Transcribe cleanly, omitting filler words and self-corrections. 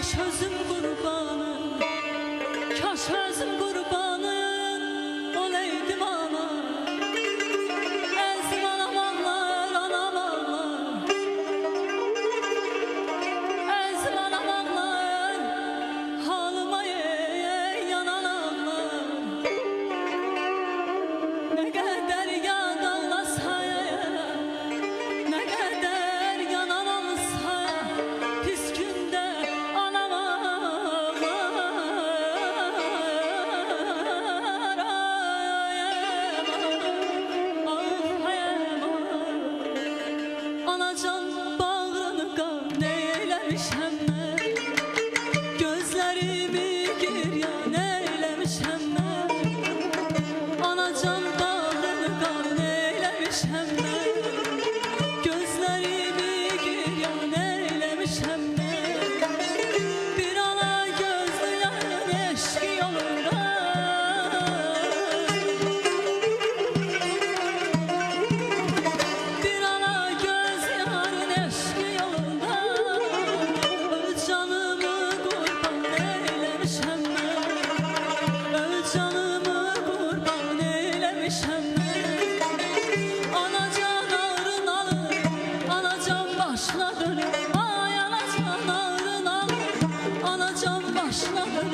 kaş özüm qurbanın, kaş özüm qurbanın olaydım ana. Əzim anam ağlar, anam ağlar. Əzim anam ağlar, halıma yanan ağlar. Ne kadar yad ağlasa, ne kadar yanan olsa, pis günde anam ağlar. Anacan bağrını qan eyləmişəm mən, gözlərimi giryan eyləmişəm mən. Anacan bağrını qan eyləmişəm mən, gözlərimi giryan eyləmişəm mən. Bir ana gözlü yarın eşqi yolunda, bir ana göz yarın eşqi yolunda. Öz canımı qurban eyləmişəm mən, öz canımı qurban eyləmişəm mən. Anacan ağrın alır, anacan başına dönür. Ay anacan ağrın alır, anacan başına dönür.